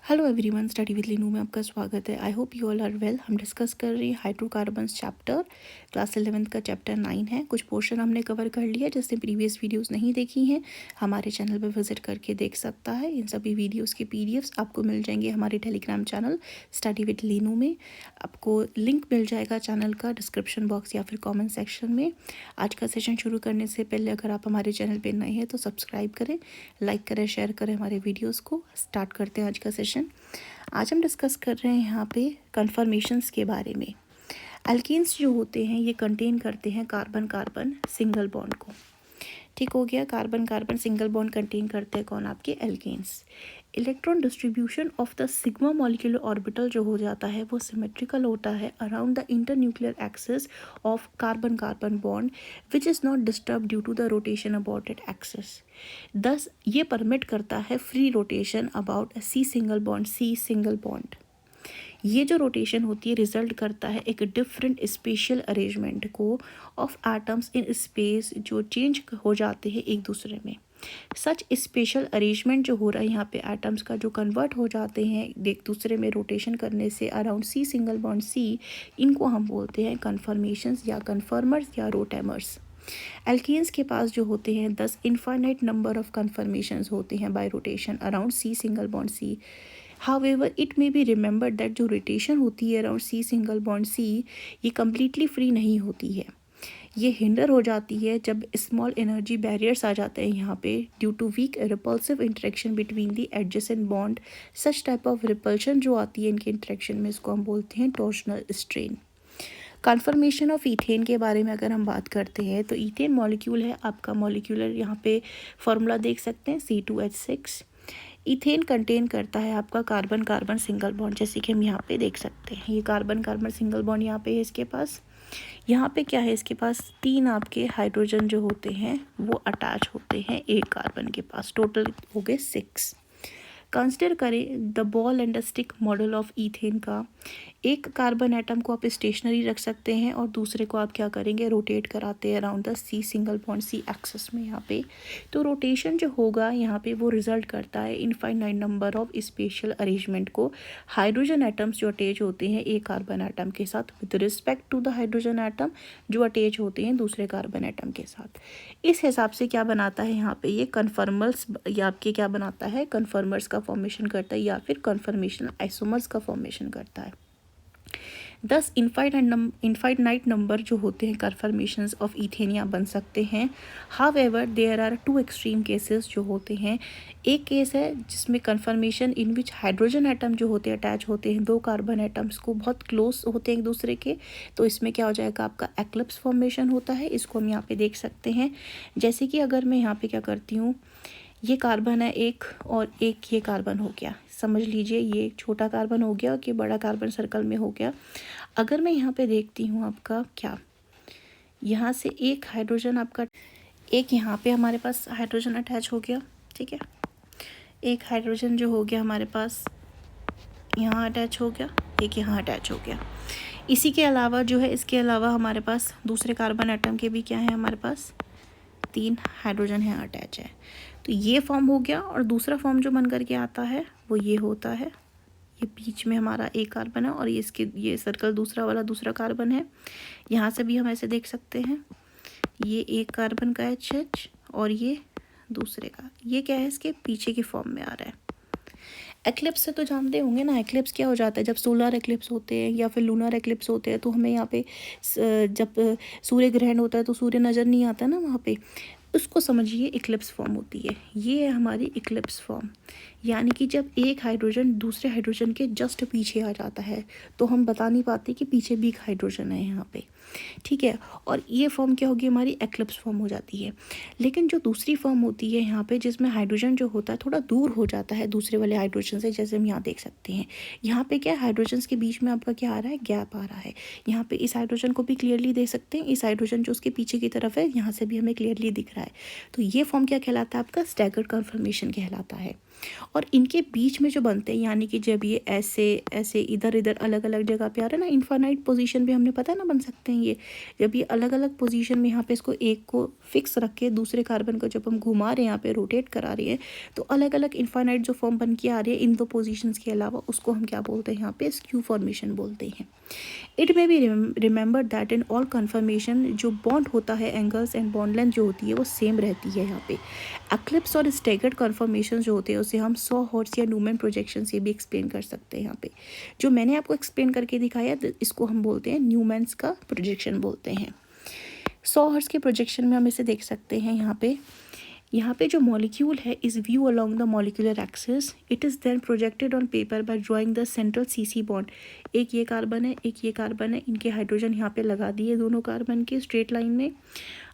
Hello everyone, study with Linu में आपका स्वागत है। I hope you all are well. हम डिस्कस कर रहे हैं हाइड्रोकार्बन्स चैप्टर, क्लास 11th का चैप्टर 9 है। कुछ पोर्शन हमने कवर कर लिया। जिसने प्रीवियस वीडियोस नहीं देखी हैं हमारे चैनल पर विजिट करके देख सकता है। इन सभी वीडियोस के पीडीएफ्स आपको मिल जाएंगे हमारे Telegram channel study with Linu में। आपको लिंक मिल जाएगा चैनल का डिस्क्रिप्शन बॉक्स या फिर कॉमेंट सेक्शन में। आज का सेशन शुरू करने से पहले अगर आप हमारे चैनल पर नए हैं तो सब्सक्राइब करें, लाइक करें, शेयर करें हमारे वीडियोज़ को। स्टार्ट करते हैं आज का सेशन। आज हम डिस्कस कर रहे हैं यहाँ पे कन्फर्मेशंस के बारे में। एल्केन्स जो होते हैं ये कंटेन करते हैं कार्बन कार्बन सिंगल बॉन्ड को। ठीक हो गया। Carbon carbon single bond contain करते हैं कौन? आपके alkanes. Electron distribution of the sigma molecular orbital जो हो जाता है वो सिमेट्रिकल होता है around the internuclear axis of carbon carbon bond which is not disturb due to the rotation about it axis. Thus ये परमिट करता है free rotation about C single bond. ये जो रोटेशन होती है रिजल्ट करता है एक डिफरेंट स्पेशियल अरेंजमेंट को ऑफ एटम्स इन स्पेस जो चेंज हो जाते हैं एक दूसरे में। सच स्पेशल अरेंजमेंट जो हो रहा है यहाँ पे एटम्स का जो कन्वर्ट हो जाते हैं एक दूसरे में रोटेशन करने से around C single bond C, इनको हम बोलते हैं कन्फर्मेशंस या कन्फर्मर्स या रोटेमर्स। एल्केन्स के पास जो होते हैं 10 इनफाइनाइट नंबर ऑफ कन्फर्मेशंस होते हैं by rotation around C single bond C. However it may be remembered that जो रोटेशन होती है around C single bond C ये कम्प्लीटली फ्री नहीं होती है। ये हिंडर हो जाती है जब स्मॉल एनर्जी बैरियर्स आ जाते हैं यहाँ पे due to weak repulsive interaction between the adjacent bond. Such type of repulsion जो आती है इनके इंटरेक्शन में इसको हम बोलते हैं torsional strain. Confirmation of ethane के बारे में अगर हम बात करते हैं तो ईथेन मॉलिक्यूल है आपका मॉलिक्यूलर यहाँ पे फॉर्मूला देख सकते हैं C2H6। ईथेन कंटेन करता है आपका कार्बन कार्बन सिंगल बॉन्ड, जैसे कि हम यहाँ पे देख सकते हैं। ये कार्बन कार्बन सिंगल बॉन्ड यहाँ पे है इसके पास। यहाँ पे क्या है इसके पास 3 आपके हाइड्रोजन जो होते हैं वो अटैच होते हैं एक कार्बन के पास। टोटल हो गए 6। कंसिडर करें the ball and stick model of ethane का। एक कार्बन एटम को आप स्टेशनरी रख सकते हैं और दूसरे को आप क्या करेंगे रोटेट कराते हैं around the C single bond C axis में यहाँ पे। तो रोटेशन जो होगा यहाँ पे वो रिजल्ट करता है infinite number of special arrangement को। हाइड्रोजन एटम्स जो अटैच होते हैं एक कार्बन एटम के साथ with respect to the hydrogen atom जो अटैच होते हैं दूसरे कार्बन एटम के साथ। इस हिसाब से क्या बनाता है यहाँ पे ये कन्फर्मर्स या आपके क्या बनाता है कन्फर्मर्स का फॉर्मेशन करता है या फिर कन्फर्मेशनल आइसोमर्स का फॉर्मेशन करता है। 10 इनफाइनाइट नंबर जो होते हैं कन्फर्मेशंस ऑफ ईथेनिया बन सकते हैं। However there are 2 extreme cases जो होते हैं। एक केस है जिसमें conformation in which hydrogen atom जो होते हैं अटैच होते हैं 2 कार्बन एटम्स को बहुत क्लोज होते हैं एक दूसरे के। तो इसमें क्या हो जाएगा आपका एक्लिप्स फॉर्मेशन होता है। इसको हम यहाँ पे देख सकते हैं। जैसे कि अगर मैं यहाँ पे क्या करती हूँ, ये कार्बन है एक और एक ये कार्बन हो गया, समझ लीजिए ये एक छोटा कार्बन हो गया कि बड़ा कार्बन सर्कल में हो गया। अगर मैं यहाँ पे देखती हूँ आपका क्या यहाँ से एक हाइड्रोजन आपका एक यहाँ पे हमारे पास हाइड्रोजन अटैच हो गया, ठीक है। एक हाइड्रोजन जो हो गया हमारे पास यहाँ अटैच हो गया, एक यहाँ अटैच हो गया। इसी के अलावा जो है इसके अलावा हमारे पास दूसरे कार्बन एटम के भी क्या है हमारे पास 3 हाइड्रोजन है अटैच है। तो ये फॉर्म हो गया और दूसरा फॉर्म जो बन करके आता है वो ये होता है। ये बीच में हमारा एक कार्बन है और ये सर्कल दूसरा वाला दूसरा कार्बन है। यहाँ से भी हम ऐसे देख सकते हैं ये एक कार्बन का HH और ये दूसरे का, ये क्या है इसके पीछे की फॉर्म में आ रहा है। एक्लिप्स से तो जानते होंगे ना, एक्लिप्स क्या हो जाता है जब सोलर एक्लिप्स होते हैं या फिर लूनर एक्लिप्स होते हैं तो हमें यहाँ पे जब सूर्य ग्रहण होता है तो सूर्य नज़र नहीं आता ना वहाँ पे, उसको समझिए इक्लिप्स फॉर्म होती है। ये है हमारी इक्लिप्स फॉर्म, यानी कि जब एक हाइड्रोजन दूसरे हाइड्रोजन के जस्ट पीछे आ जाता है तो हम बता नहीं पाते कि पीछे भी एक हाइड्रोजन है यहाँ पे, ठीक है। और ये फॉर्म क्या होगी हमारी एक्लिप्स फॉर्म हो जाती है। लेकिन जो दूसरी फॉर्म होती है यहाँ पे जिसमें हाइड्रोजन जो होता है थोड़ा दूर हो जाता है दूसरे वाले हाइड्रोजन से, जैसे हम यहाँ देख सकते हैं यहाँ पे क्या हाइड्रोजन के बीच में आपका क्या आ रहा है गैप आ रहा है। यहाँ पे इस हाइड्रोजन को भी क्लियरली देख सकते हैं, इस हाइड्रोजन जो उसके पीछे की तरफ है यहाँ से भी हमें क्लियरली दिख रहा है। तो ये फॉर्म क्या कहलाता है आपका स्टैगर्ड कन्फर्मेशन कहलाता है। और इनके बीच में जो बनते हैं, यानी कि जब ये ऐसे ऐसे इधर इधर अलग अलग जगह पे आ रहे हैं ना, इनफाइनाइट पोजीशन भी हमने पता है ना बन सकते हैं ये, जब ये अलग अलग पोजीशन में यहाँ पे इसको एक को फिक्स रख के दूसरे कार्बन को जब हम घुमा रहे हैं, यहाँ पे रोटेट करा रहे हैं, तो अलग अलग इनफाइनाइट जो फॉर्म बन के आ रही है इन दो पोजिशंस के अलावा, उसको हम क्या बोलते हैं यहाँ पे स्क्यू फॉर्मेशन बोलते हैं। It may be remember that in all conformation जो बॉन्ड होता है, एंगल्स एंड बॉन्ड लेंथ जो होती है वो सेम रहती है यहाँ पे। एक्लिप्स और स्टैगर्ड कन्फर्मेशन जो होते हैं उसे हम सॉ हॉर्स या न्यूमैन प्रोजेक्शन से भी एक्सप्लेन कर सकते हैं। यहाँ पे जो मैंने आपको एक्सप्लेन करके दिखाया इसको हम बोलते हैं न्यूमैन्स का प्रोजेक्शन बोलते हैं। सॉ हॉर्स के प्रोजेक्शन में हम इसे देख सकते हैं। यहाँ पे जो मॉलिक्यूल है is view along the molecular axis, it is then projected on paper by drawing the central CC bond. एक ये कार्बन है, एक ये कार्बन है, इनके हाइड्रोजन यहाँ पे लगा दिए दोनों कार्बन के स्ट्रेट लाइन में।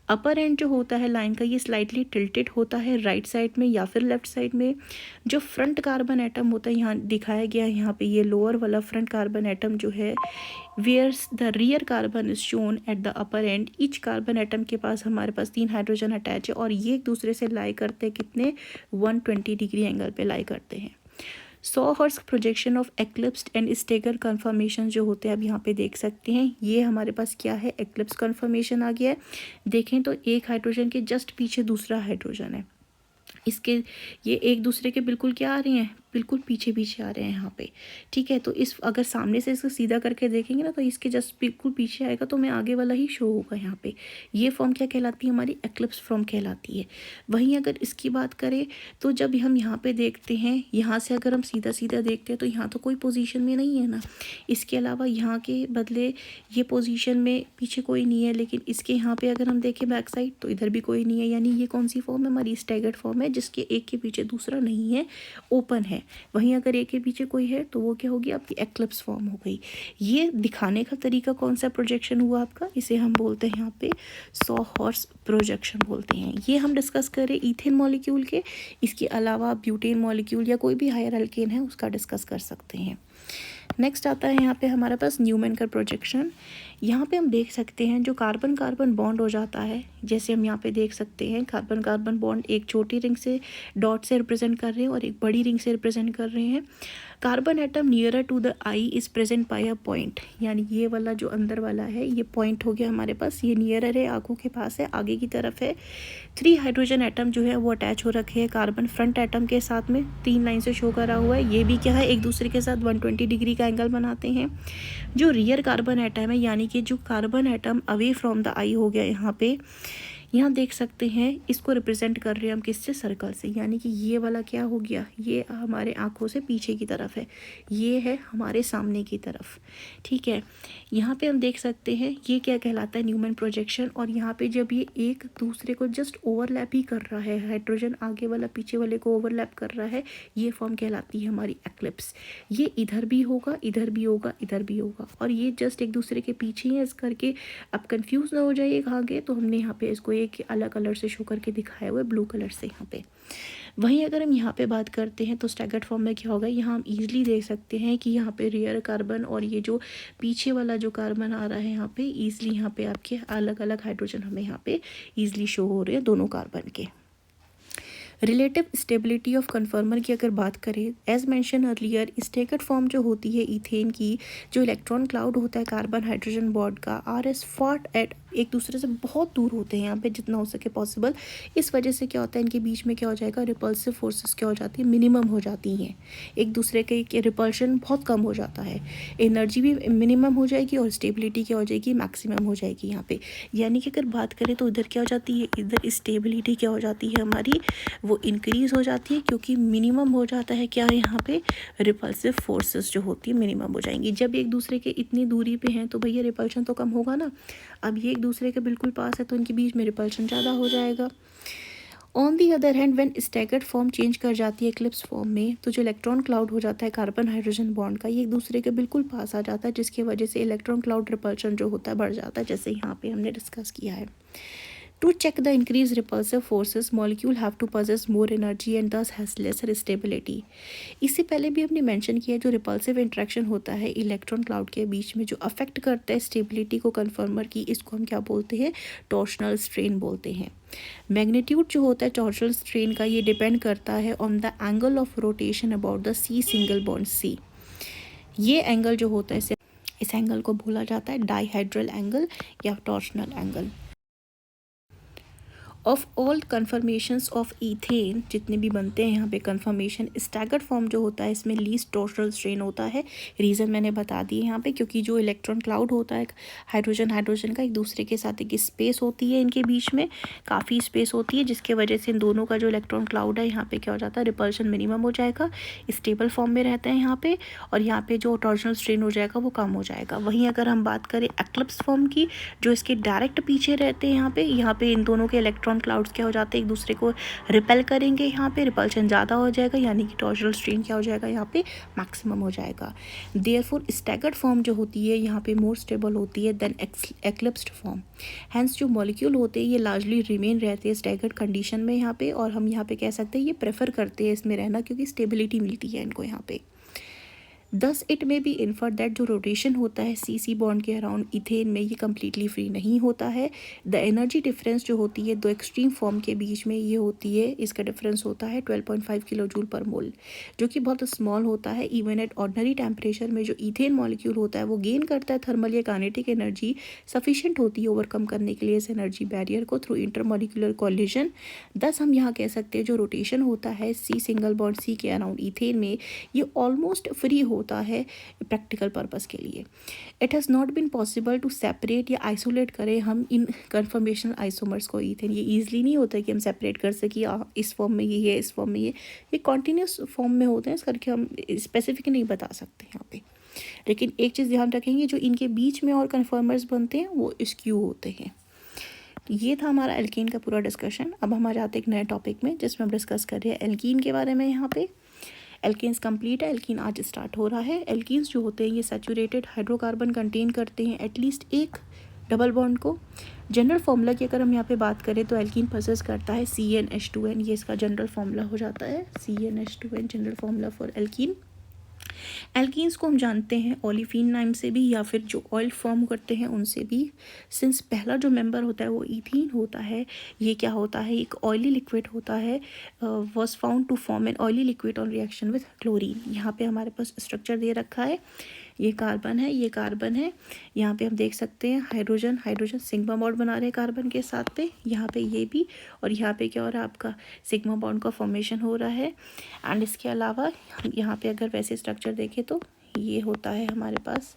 अपर एंड जो होता है लाइन का ये स्लाइटली टिल्टेड होता है राइट साइड में या फिर लेफ्ट साइड में। जो फ्रंट कार्बन एटम होता है यहाँ दिखाया गया है, यहाँ पे ये लोअर वाला फ्रंट कार्बन एटम जो है, where's the rear carbon is shown at the upper end. Each carbon atom के पास हमारे पास 3 हाइड्रोजन अटैच है और ये एक दूसरे से लाई करते हैं कितने 120 डिग्री एंगल पे लाई करते हैं। Sawhorse projection of eclipsed and stagger conformation जो होते हैं अब यहाँ पे देख सकते हैं। ये हमारे पास क्या है, एक्लिप्स कन्फर्मेशन आ गया है। देखें तो एक हाइड्रोजन के जस्ट पीछे दूसरा हाइड्रोजन है, इसके ये एक दूसरे के बिल्कुल क्या आ रहे हैं, बिल्कुल पीछे पीछे आ रहे हैं यहाँ पे। ठीक है, तो इस अगर सामने से इसको सीधा करके देखेंगे ना तो इसके जस्ट बिल्कुल पीछे आएगा, तो मैं आगे वाला ही शो होगा यहाँ पे। ये फॉर्म क्या कहलाती है, हमारी एक्लिप्स फॉर्म कहलाती है। वहीं अगर इसकी बात करें तो जब हम यहाँ पे देखते हैं, यहाँ से अगर हम सीधा सीधा देखते हैं तो यहाँ तो कोई पोजीशन में नहीं है ना, इसके अलावा यहाँ के बदले ये पोजीशन में पीछे कोई नहीं है, लेकिन इसके यहाँ पे अगर हम देखें बैक साइड तो इधर भी कोई नहीं है। यानी ये कौन सी फॉर्म है, हमारी स्टैगर्ड फॉर्म है, जिसके एक के पीछे दूसरा नहीं है, ओपन है। वहीं अगर एक के पीछे कोई है तो वो क्या होगी, आपकी एक्लिप्स फॉर्म हो गई। ये दिखाने का तरीका कौन सा प्रोजेक्शन हुआ आपका, इसे हम बोलते हैं यहाँ पे सॉ हॉर्स प्रोजेक्शन बोलते हैं। ये हम डिस्कस करें इथेन मॉलिक्यूल के, इसके अलावा ब्यूटेन मॉलिक्यूल या कोई भी हायर अल्केन है उसका डिस्कस कर सकते हैं। नेक्स्ट आता है यहाँ पे हमारे पास न्यूमैन का प्रोजेक्शन। यहाँ पे हम देख सकते हैं जो कार्बन कार्बन बॉन्ड हो जाता है, जैसे हम यहाँ पे देख सकते हैं कार्बन कार्बन बॉन्ड एक छोटी रिंग से डॉट से रिप्रेजेंट कर रहे हैं और एक बड़ी रिंग से रिप्रेजेंट कर रहे हैं। Carbon atom nearer to the eye is present by a point, यानी ये वाला जो अंदर वाला है ये पॉइंट हो गया हमारे पास, ये नियरर है, आंखों के पास है, आगे की तरफ है। 3 हाइड्रोजन एटम जो है वो अटैच हो रखे हैं कार्बन फ्रंट एटम के साथ में, 3 लाइन से शो करा हुआ है। ये भी क्या है, एक दूसरे के साथ 120 डिग्री का एंगल बनाते हैं। जो रियर कार्बन एटम है, यानी कि जो carbon atom away from the eye हो गया, यहाँ देख सकते हैं इसको रिप्रेजेंट कर रहे हैं हम किससे, सर्कल से। यानी कि ये वाला क्या हो गया, ये हमारे आंखों से पीछे की तरफ है, ये है हमारे सामने की तरफ। ठीक है, यहाँ पे हम देख सकते हैं ये क्या कहलाता है, न्यूमैन प्रोजेक्शन। और यहाँ पे जब ये एक दूसरे को जस्ट ओवरलैप ही कर रहा है, हाइड्रोजन आगे वाला पीछे वाले को ओवरलैप कर रहा है, ये फॉर्म कहलाती है हमारी एक्लिप्स। ये इधर भी होगा, इधर भी होगा, इधर भी होगा, और ये जस्ट एक दूसरे के पीछे ही है। इस करके अब कंफ्यूज ना हो जाइए कहाँ गए, तो हमने यहाँ पे इसको एक अलग कलर से शो करके दिखाया हुआ है, ब्लू कलर से यहाँ पे। वहीं अगर हम यहाँ पे बात करते हैं तो स्टैगर्ड फॉर्म में क्या होगा, यहाँ हम इजीली देख सकते हैं कि यहाँ पे रियर कार्बन और ये जो पीछे वाला जो कार्बन आ रहा है यहाँ पे, ईजिली यहाँ पे आपके अलग अलग हाइड्रोजन हमें यहाँ पे ईजिली शो हो रहे हैं दोनों कार्बन के। रिलेटिव स्टेबिलिटी ऑफ कन्फर्मर की अगर बात करें, as mention earlier, staggered form जो होती है इथेन की, जो इलेक्ट्रॉन क्लाउड होता है कार्बन हाइड्रोजन बॉन्ड का, आर एस फॉट एट एक दूसरे से बहुत दूर होते हैं यहाँ पे जितना हो सके पॉसिबल। इस वजह से क्या होता है, इनके बीच में क्या हो जाएगा, रिपल्सिव फोर्सेस क्या हो जाती है, मिनिमम हो जाती हैं। एक दूसरे के रिपल्शन बहुत कम हो जाता है, एनर्जी भी मिनिमम हो जाएगी और स्टेबिलिटी क्या हो जाएगी, मैक्सिमम हो जाएगी यहाँ पे। यानी कि अगर बात करें तो इधर क्या हो जाती है, इधर स्टेबिलिटी क्या हो जाती है हमारी, वो इंक्रीज़ हो जाती है, क्योंकि मिनिमम हो जाता है क्या, यहाँ पे रिपल्सिव फोर्सेस जो होती है मिनिमम हो जाएंगी। जब एक दूसरे के इतनी दूरी पे हैं तो भैया रिपल्शन तो कम होगा ना। अब ये एक दूसरे के बिल्कुल पास है तो इनके बीच में रिपल्शन ज़्यादा हो जाएगा। On the other hand when staggered form change कर जाती है एक्लिप्स फॉर्म में, तो जो इलेक्ट्रॉन क्लाउड हो जाता है कार्बन हाइड्रोजन बॉन्ड का, ये एक दूसरे के बिल्कुल पास आ जाता है, जिसकी वजह से इलेक्ट्रॉन क्लाउड रिपल्शन जो होता है बढ़ जाता है, जैसे यहाँ पे हमने डिस्कस किया है। To check the increased repulsive forces, molecule have to possess more energy and thus has lesser stability. इससे पहले भी हमने मेंशन किया जो रिपल्सिव इंट्रैक्शन होता है इलेक्ट्रॉन क्लाउड के बीच में जो अफेक्ट करता है स्टेबिलिटी को कन्फर्मर की, इसको हम क्या बोलते हैं, टॉर्शनल स्ट्रेन बोलते हैं। मैग्नीट्यूड जो होता है टॉर्शनल स्ट्रेन का, ये डिपेंड करता है on the angle of rotation about the C single bond C. ये एंगल जो होता है इस एंगल को बोला जाता है डाइहाइड्रल एंगल या torsional angle. Of all conformations of ethane, जितने भी बनते हैं यहाँ पे कन्फर्मेशन, स्टैगर्ड फॉर्म जो होता है इसमें लीस्ट टॉर्शनल स्ट्रेन होता है। रीज़न मैंने बता दिए यहाँ पे, क्योंकि जो इलेक्ट्रॉन क्लाउड होता है हाइड्रोजन हाइड्रोजन का एक दूसरे के साथ एक स्पेस होती है, इनके बीच में काफ़ी स्पेस होती है, जिसके वजह से इन दोनों का जो इलेक्ट्रॉन क्लाउड है यहाँ पे क्या हो जाता है, रिपल्शन मिनिमम हो जाएगा, स्टेबल फॉर्म में रहते हैं यहाँ पे, और यहाँ पे जो टॉर्शनल स्ट्रेन हो जाएगा वो कम हो जाएगा। वहीं अगर हम बात करें एक्लिप्स फॉर्म की, जो इसके डायरेक्ट पीछे रहते हैं यहाँ पे इन दोनों के इलेक्ट्रॉन क्लाउड्स क्या हो जाते हैं, एक दूसरे को रिपेल करेंगे, यहाँ पे रिपल्शन ज़्यादा हो जाएगा, यानी कि टॉर्शनल स्ट्रेन क्या हो जाएगा, यहाँ पे मैक्सिमम हो जाएगा। देयरफॉर स्टैगर्ड फॉर्म जो होती है यहाँ पे मोर स्टेबल होती है देन एक्लिप्स्ड फॉर्म। हैंस जो मॉलिक्यूल होते हैं ये लार्जली रिमेन रहते हैं स्टैगर्ड कंडीशन में यहाँ पे, और हम यहाँ पे कह सकते हैं ये प्रेफर करते हैं इसमें रहना, क्योंकि स्टेबिलिटी मिलती है इनको यहाँ पे। दस इट में बी इन्फर दैट जो रोटेशन होता है सी सी बॉन्ड के अराउंड इथेन में, ये कम्प्लीटली फ्री नहीं होता है। द एनर्जी डिफरेंस जो होती है दो एक्सट्रीम फॉर्म के बीच में ये होती है, इसका डिफरेंस होता है 12.5 किलो जूल पर मोल, जो कि बहुत स्मॉल होता है। इवन एट ऑर्डनरी टेम्परेचर में जो इथेन मॉलिक्यूल होता है वो गेन करता है थर्मल या काइनेटिक एनर्जी सफिशिएंट होती है ओवरकम करने के लिए इस एनर्जी बैरियर को थ्रू इंटरमॉलिक्यूलर कोलिजन। दस हम यहाँ कह सकते हैं जो रोटेशन होता है सी सिंगल बॉन्ड सी के अराउंड इथेन में, ये ऑलमोस्ट फ्री होता है प्रैक्टिकल पर्पस के लिए। It has not been possible to separate या आइसोलेट करें हम इन कन्फर्मेशनल आइसोमर्स को ईथेन, ये ईजिली नहीं होता कि हम सेपरेट कर सकें इस फॉर्म में ये है, इस फॉर्म में ये कॉन्टीन्यूस फॉर्म में होते हैं, इस करके हम स्पेसिफिक नहीं बता सकते यहाँ पे। लेकिन एक चीज़ ध्यान रखेंगे, जो इनके बीच में और कन्फर्मर्स बनते हैं वो स्क्यू होते हैं। ये था हमारा एल्कीन का पूरा डिस्कशन। अब हम आ जाते हैं एक नए टॉपिक में जिसमें हम डिस्कस कर रहे हैं एल्कीन के बारे में। यहाँ पे एल्केन्स कंप्लीट है, एल्कीन आज स्टार्ट हो रहा है। एल्कीन्स जो होते हैं ये सैचुरेटेड हाइड्रोकार्बन कंटेन करते हैं एटलीस्ट एक डबल बॉन्ड को। जनरल फॉर्मूला की अगर हम यहाँ पे बात करें तो एल्कीन पोसेस करता है CnH2n, ये इसका जनरल फॉर्मूला हो जाता है CnH2n, general formula for alkene. Alkenes को हम जानते हैं ओलिफिन नाम से भी, या फिर जो ऑयल फॉर्म करते हैं उनसे भी। सिंस पहला जो मेंबर होता है वो ईथीन होता है, ये क्या होता है, एक ऑयली लिक्विड होता है, was found to form an oily liquid on reaction with chlorine. यहाँ पे हमारे पास स्ट्रक्चर दे रखा है, ये कार्बन है, ये कार्बन है, यहाँ पे हम देख सकते हैं हाइड्रोजन हाइड्रोजन सिग्मा बॉन्ड बना रहे हैं कार्बन के साथ पे, यहाँ पे ये भी, और यहाँ पे क्या हो रहा है, आपका सिग्मा बॉन्ड का फॉर्मेशन हो रहा है। एंड इसके अलावा यहाँ पे अगर वैसे स्ट्रक्चर देखें तो ये होता है हमारे पास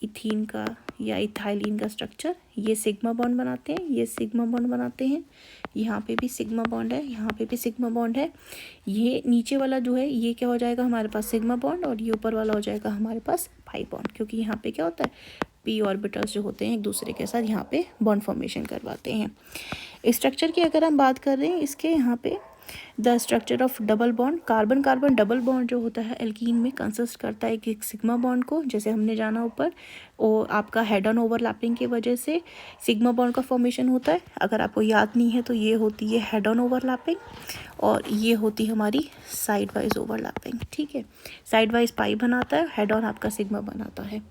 इथीन का या इथाइलिन का स्ट्रक्चर, ये सिग्मा बॉन्ड बनाते हैं, ये सिग्मा बॉन्ड बनाते हैं, यहाँ पे भी सिग्मा बॉन्ड है, यहाँ पे भी सिग्मा बॉन्ड है। ये नीचे वाला जो है ये क्या हो जाएगा हमारे पास सिग्मा बॉन्ड, और ये ऊपर वाला हो जाएगा हमारे पास पाई बॉन्ड, क्योंकि यहाँ पे क्या होता है पी ऑर्बिटल्स जो होते हैं एक दूसरे के साथ यहाँ पे बॉन्ड फॉर्मेशन करवाते हैं। स्ट्रक्चर की अगर हम बात कर रहे हैं इसके, यहाँ पे the structure of double bond, carbon carbon double bond जो होता है एल्कीन में कंसिस्ट करता है एक सिग्मा बॉन्ड को, जैसे हमने जाना ऊपर, वो आपका हेड ऑन ओवरलैपिंग की वजह से सिग्मा बॉन्ड का फॉर्मेशन होता है। अगर आपको याद नहीं है तो ये होती है हेड ऑन ओवरलैपिंग, और ये होती है हमारी साइड वाइज ओवरलैपिंग। ठीक है, साइड वाइज पाई बनाता है, हेड ऑन आपका सिग्मा बनाता है।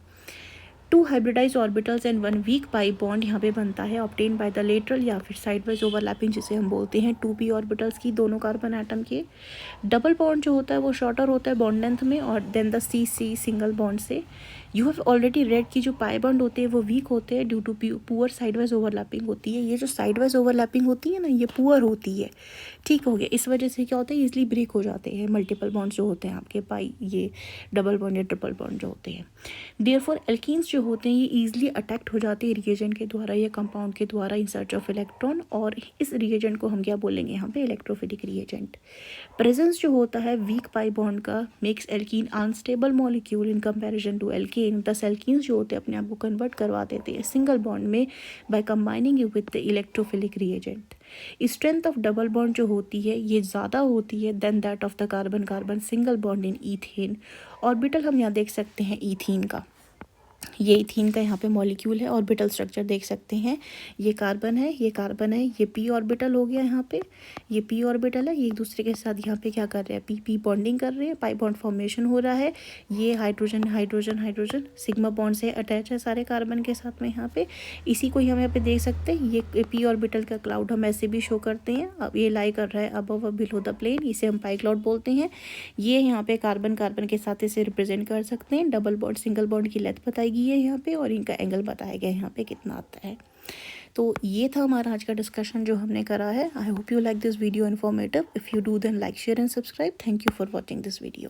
Two hybridise orbitals and one weak pi bond यहाँ पे बनता है ऑब्टेन बाय द लेटरल या फिर साइड वाइज ओवरलैपिंग, जिसे हम बोलते हैं 2p ऑर्बिटल्स की, दोनों कार्बन एटम के। डबल बॉन्ड जो होता है वो शॉर्टर होता है बॉन्ड लेंथ में, और then the C single bond से। यू हैव ऑलरेडी रेड की जो पाई बॉन्ड होते हैं वो वीक होते हैं due to poor side wise overlapping होती है। ये जो साइड वाइज ओवरलैपिंग होती है ना, ये पुअर होती है, ठीक हो गया। इस वजह से क्या होता है ईजिली ब्रेक हो जाते हैं मल्टीपल बॉन्ड्स जो होते हैं आपके पाई, ये डबल बॉन्ड या ट्रिपल बॉन्ड जो होते हैं। देयरफॉर एल्कीन्स जो होते हैं ये ईजिली अटैक्ट हो जाते हैं रिएजेंट के द्वारा या कंपाउंड के द्वारा इन सर्च ऑफ इलेक्ट्रॉन, और इस रिएजेंट को हम क्या बोलेंगे यहाँ पे, इलेक्ट्रोफिलिक रिएजेंट। प्रेजेंस जो होता है वीक पाई बॉन्ड का makes alkene unstable molecule in comparison to alkane. Thus alkenes जो होते हैं अपने आप को कन्वर्ट करवा देते हैं सिंगल बॉन्ड में by combining it with the electrophilic reagent. Strength of double bond जो होती है ये ज़्यादा होती है than that of the carbon carbon single bond in ethane. Orbital हम यहाँ देख सकते हैं ईथीन का, ये इथीन का यहाँ पे मॉलिक्यूल है, ऑर्बिटल स्ट्रक्चर देख सकते हैं। ये कार्बन है, ये कार्बन है, ये पी ऑर्बिटल हो गया यहाँ पे, ये पी ऑर्बिटल है, ये एक दूसरे के साथ यहाँ पे क्या कर रहे हैं, पी पी बॉन्डिंग कर रहे हैं, पाई बॉन्ड फॉर्मेशन हो रहा है। ये hydrogen hydrogen hydrogen sigma bond से अटैच है सारे कार्बन के साथ में यहाँ पे। इसी को ही हम यहाँ पे देख सकते हैं, ये पी ऑर्बिटल का क्लाउड हम ऐसे भी शो करते हैं। अब ये लाई कर रहा है अबव बिलो द प्लेन, इसे हम पाई क्लाउड बोलते हैं। ये यहाँ पे कार्बन कार्बन के साथ इसे रिप्रेजेंट कर सकते हैं। डबल बॉन्ड सिंगल बॉन्ड की लेंथ बताई गई है यहाँ पे, और इनका एंगल बताया गया है यहाँ पे कितना आता है। तो ये था हमारा आज का डिस्कशन जो हमने करा है। I hope you like this video informative. If you do then like share and subscribe. Thank you for watching this video.